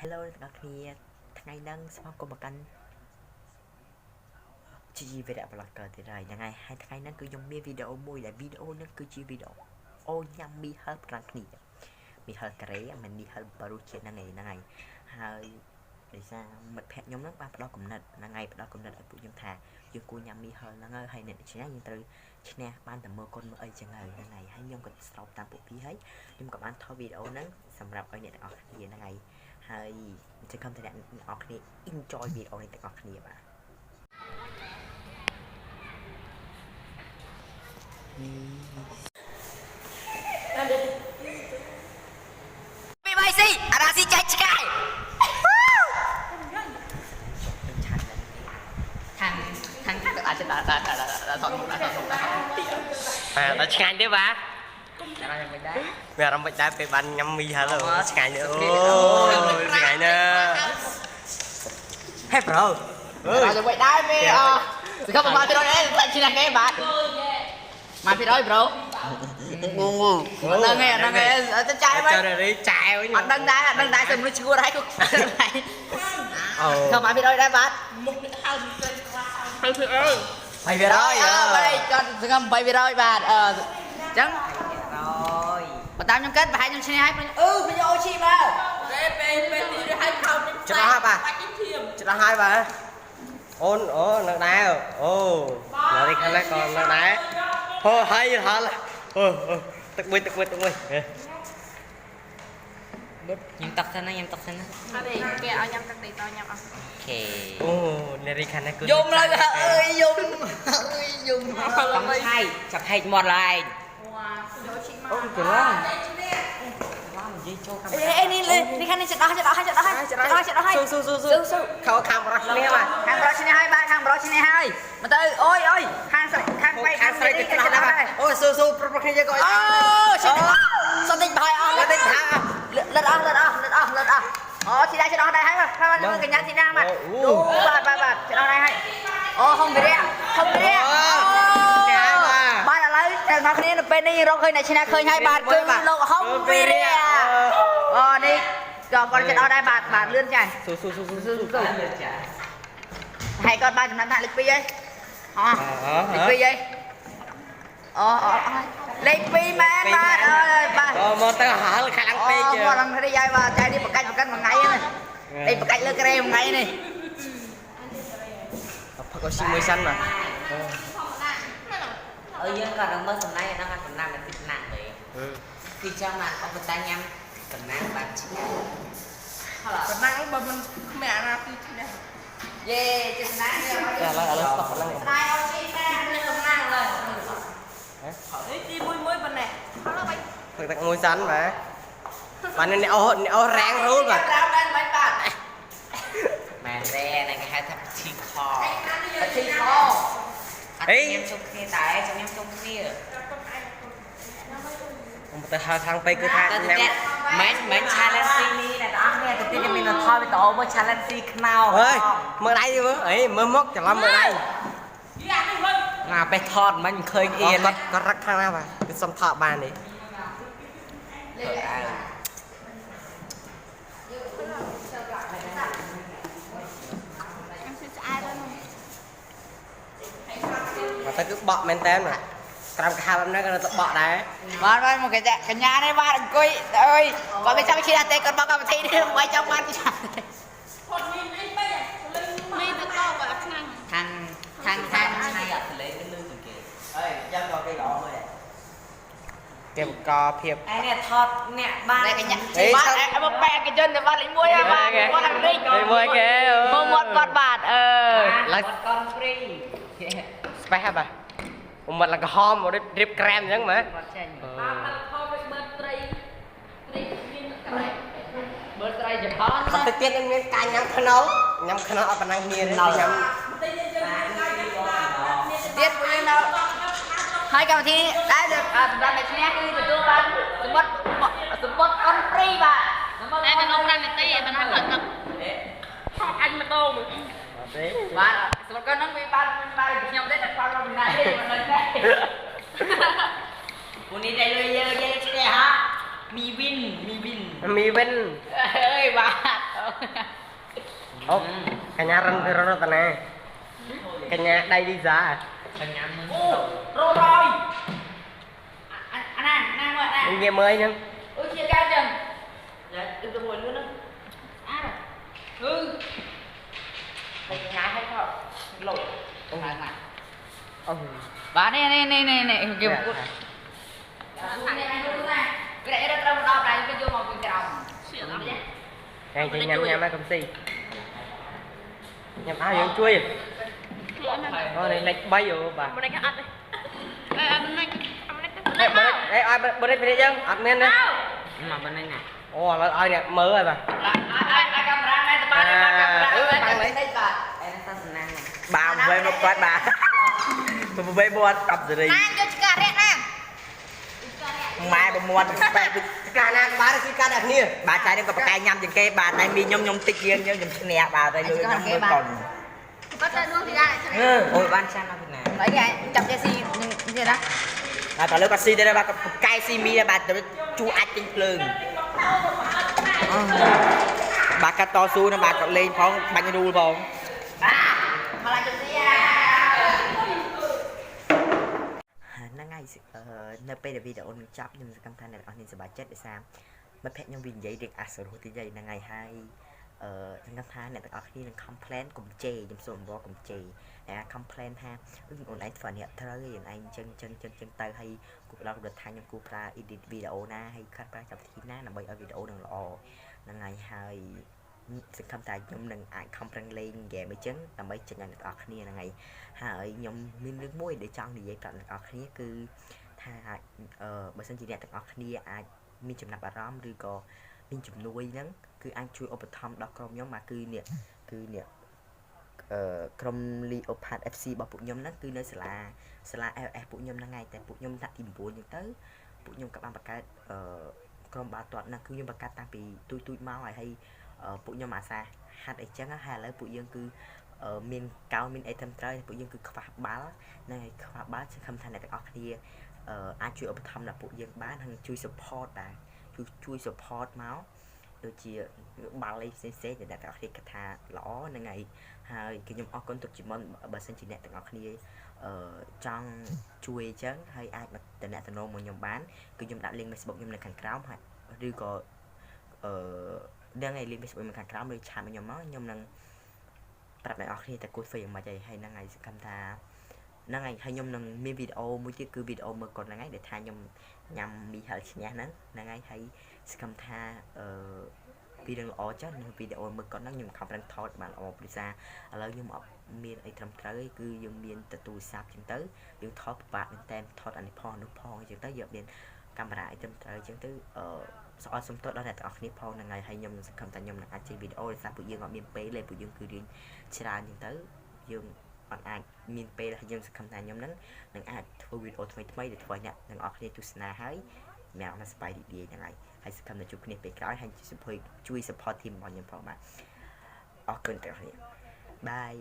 Hello អ្នកនរគ្នាថ្ងៃហ្នឹងស្វាគមន៍មកកាន់ជីវីរៈ blogger ទៀតហើយហ្នឹងហើយថ្ងៃហ្នឹងគឺខ្ញុំមានវីដេអូមួយដែលវីដេអូហ្នឹងគឺជាវីដេអូញ៉ាំមីហឹលប្រាំងគ្នាមីហឹលកូរ៉េមិនមីហឹលបារុជាតិហ្នឹងហើយដោយសារមិត្តភក្តិខ្ញុំហ្នឹងបានផ្ដល់គំនិតហ្នឹងហើយផ្ដល់គំនិតឲ្យពួកខ្ញុំថាយើងគួរញ៉ាំមីហឹលហ្នឹងហើយអ្នកឈ្នះយើងត្រូវឈ្នះបានតែមើលកូនមើលអីចឹងហើយហ្នឹងហើយខ្ញុំក៏ស្រោបតាមពួកពីហើយខ្ញុំក៏បានថតវីដេអូហ្នឹងសម្រាប់ឲ្យអ្នកទាំងអស់គ្នាហ្នឹងហើយសង្ឃឹមថាអ្នកទាំងអស់គ្នា enjoy វីដេអូនេះទាំងអស់គ្នាបាទពីបាយស៊ីអារ៉ាស៊ីចាច់ឆ្កែខាងក៏អាចទៅដល់ថតដល់ឆ្ងាញ់ទេបាទមានអារម្មណ៍មិនដែរពេលបានញ៉ាំមីហឹលឆ្ងាញ់ទេអូឆ្ងាញ់ណាស់ហេប្រូអើយទៅវិញដែរពេលសង្ឃឹមមក100ឯងតែឈ្នះគេបាទមក200ប្រូហ្នឹងហើយទៅចាយមកចាយវិញអត់ដឹងដែរតែមនុស្សឈួរហើយគាត់អូទៅមក200ដែរបាទមុខនេះហៅទៅខ្វះទៅ200បាទគាត់សង្ឃឹម300បាទអញ្ចឹងបើតាមខ្ញុំគិតប្រហែលខ្ញុំឈ្នះហើយខ្ញុំអូឈីបើពេលទីឲ្យខោច្បាស់ហើយបាទច្បាស់ហើយបាទអូននៅដែរអូនៅនេះខាងនេះក៏នៅដែរហូហើយហល់ទឹកមួយខ្ញុំតាក់សិនណាខ្ញុំតាក់សិនណាអត់ទេគេឲ្យញ៉ាំទឹកទីតញ៉ាំអស់អូខេអូនារីខាងនេះគឺយំឡើងអើយយំកំឆៃចាប់ហែកមាត់ឡើងអូកន្លងនិយាយចូលកាមេរ៉ានេះខាងនេះចិត្តដោះស៊ូខោខាងប្រុសឈ្នះបាទខាងប្រុសឈ្នះហើយបាទខាងប្រុសឈ្នះហើយមកទៅអូយខាងស្រីខាងស្រីចិត្តដោះហើយអូស៊ូប្រុសគ្នាយើងក៏អូឈ្នះសន្តិបាយអស់លិតអស់អូទីដែរចិត្តដោះដែរហើយបាទមើលកញ្ញាទីណាបាទអូបាទចិត្តដោះដែរហើយអូហុងវិរៈបាទឥឡូវទាំងអស់គ្នានៅពេលនេះរកឃើញអ្នកឈ្នះឃើញហើយបាទគឺលោកហុងវិរៈអូនេះក៏គាត់ចិត្តអត់ដែរបាទលឿនចាស់ស៊ូហើយគាត់បានចំណាត់ដាក់លេខ2ហើយលេខ2ហើយអូលេខ2មែនបាទបាទមកទៅហល់ខាងពេកមកឡើងរីហើយបាទចៃនេះបកាច់មួយថ្ងៃហ្នឹងនេះបកាច់លើក្រេមួយថ្ងៃនេះផឹកស៊ីមួយសិនបាទយើងក៏នឹងមើលសំណាញ់ហ្នឹងអាសំណាញ់មិនទីថ្នាក់ទេពីចាំណាអបតាញ៉ាំសំណាញ់បានឆ្ងាញ់សំណាញ់បើមិនគ្មានអាណាទីឆ្នេះយេជាសំណាញ់ឥឡូវស្តុកហ្នឹងស្ដាយអូស៊ីតែនឹងសំណាញ់ឡើយនេះទីមួយប៉ុណ្ណេះហើយបាច់ធ្វើទឹកមួយសិនបាទបាទនេះអូរាំងរូលបាទបាទមែនទេហ្នឹងគេហៅថាជីខអីខ្ញុំជុំគ្នាដែរខ្ញុំជុំគ្នាខ្ញុំទៅហៅខាងពេកគឺថាមិន challenge នេះតែអស់គ្នាទៅទីមានថយវីដេអូមើល challenge ខ្នោអើយមើលដៃទៅមើលមកច្រឡំមើលដៃណាពេលថតមិនឃើញអៀនគាត់រឹកខាងណាបាទគឺសុំថតបាននេះតែគឺបក់មែនតើត្រាំខាប់ហ្នឹងក៏ទៅបក់ដែរបាទមកកញ្ញានេះបាទអង្គុយអើយគាត់មិនចាំឈ្នះទេគាត់បកកម្មវិធីនេះមិនចង់បានចាគាត់មានអីបែបមានទៅតបើឆ្នាំខាងឆ្នៃអត់លេងលឿនជាងគេអើយចាំដល់គេល្អមើលគេបកភាពឯនេះថតអ្នកបានកញ្ញាបាទមកបែកកញ្ចឹងទៅបាទលេខ1ហើយបាទគាត់អាមេរិកលេខ1គេមកមាត់គាត់បាទឡើងគាត់ហ្វ្រីស្បេះហ่ะបាទមកឡើងក្រហមមករៀបក្រែមអញ្ចឹងមើលគាត់ចេញបាទខំទៅមើលត្រីមានក្រែមមើលត្រីចំហគាត់ទៅទៀតមានការញ៉ាំខ្នុរអត់ប៉ុណ្ណឹងគ្នាទេញ៉ាំទៀតពួកយើងនៅហើយកម្មវិធីដែរសម្រាប់អ្នកឈ្នះគឺទទួលបានសម្បត្តិអនហ្វ្រីបាទតែនៅក្នុង5នាទីមិនថាទឹកថតអញម្ដងទេបាទសម្រាប់គាត់ហ្នឹងវាបានខ្ញុំទេតែគាត់មិនដែរទេមិនដែរពូនេះតែលុយយើងឈ្នះហ่ะមីវិនអើយបាទ Ốc, cả nhà răng thì nó tận này. Cả nhà đây đi ra. Cả nhà mình. Rồi rồi. Anh gọi nè. Nghe mới nhá. Ôi chia cao chừng. Dạ, đừng có buồn luôn đó. Mình ngái hay không? Lội. Không phải mà. Bà này kìa một chút. Cái này nó trông đau này cái vô mà mình trồng. Này chị nhắm mấy công ty. Nhắm áo dưỡng chuối. Thôi này lệch bay rồi bà. Bên đây cái ăn đi. Đây ai bên đây phải đi chứ? Ăn men đi. Mà bên đây nè. Ồ là ai nè mới rồi bà. Ai camera này tụi ba bằng lấy. Bà về một quạt bà. Tôi về buồn tập rồi đi. Nang cho cà rét nang. Mai bà muôn Cả nàng bà được cái đẹp như. bà trai đang có cái nhâm chừng cái bà đang đi nhông tích riêng nhông chừng nè bà đây luôn nhông mới còn. Có tên luôn thì ra lại cho này. Ôi ban sang nào thế nào. Đấy kìa, chọc Jesse gì đó. Bà có lỡ có xì đây bà có cái xì mi bà tự chu ách trên lưng. Bà cắt to su nó bà có lên phong bánh đu phong. Mà lại chụp gì Nó ngay nơi bây giờ video nó chắp nhưng mà thanh này anh sẽ bà chết để sao mất phép nhân viên giấy được sở hữu tí giấy là ngày hai thằng tháng này tất khi là complain cùng chê giống số bo cùng chê complain ha còn anh phần hiện thời anh chân tay hay cuộc lao được thay những cuộc ra edit video na hay cắt ra chụp thì na là bây ở video đừng lọ là ngày hai sự tham tài nhóm nâng ai không răng lên ghé mấy chân là mấy chân được ở kia là ngày hai nhóm miếng nước muối để chọn thì dễ chọn ở kia cứ tha bởi sân chỉ đẹp ở kia ai miếng chụp nạp róm rồi có miếng chụp nuôi nắng cứ anh chui ở thăm đó còn nhóm mà cứ nè Chrome Leopard FC bảo phụ nhóm nó cứ nơi sẽ là LF phụ nhóm là ngày tại phụ nhóm đã tìm buồn những tới phụ nhóm các bạn bạc cái Chrome ba toàn là cứ nhóm bạc cái ta vì tôi mau hay phụ nhóm mà xa hát ấy chẳng hay là phụ dân cứ miền cao miền ấy thâm trời phụ dân cứ phá báo này phá báo sẽ không thành này ở kia ai chui ở thăm là phụ dân bán hàng chui support à chui support máu đôi chia ba lấy xe để đặt ở khi cái thà lõ này ngày hai cái nhóm con tục chỉ mong bà sinh chỉ nè ở kia trong chui chấn hay ai mà tình nè tình một nhóm bán cái nhóm đã lên Facebook nhóm này thành cáo hay đi có đang ngày lên Facebook mình thành cáo đi chạm nhóm nó nhóm năng tập này ở khi tại cuối phim mà chạy hay năng ngày sẽ tham gia năng ngày hay nhóm năng mi video mỗi chiếc cứ video mà còn là ngày để thay nhóm nhằm bị hại nhà nắng năng ngày hay sẽ tham gia video ở chắc video mà còn năng nhung không đang thọt bạn ở đi ra là nhưng mà miền ấy thầm tới cứ dùng miền từ tu sạp chân tới dùng thọt bạn tên thọt anh phong nước phong chân tới giờ miền camera trong tới chân tới so xong tốt đó là ở clip phong là ngày hay nhung sẽ không thành nhung là trên video để sao phụ dương ở miền pé lên phụ dương cứ điên ra chân tới dương bạn ai miền pé là dương sẽ không thành nhung nắng đừng ai thu video thay để thay nhặt đừng ở clip tu sna hái mèo nó spy đi như này hay sẽ cầm được chụp clip cái hay chui support team bọn nhân phòng mà ở kênh bye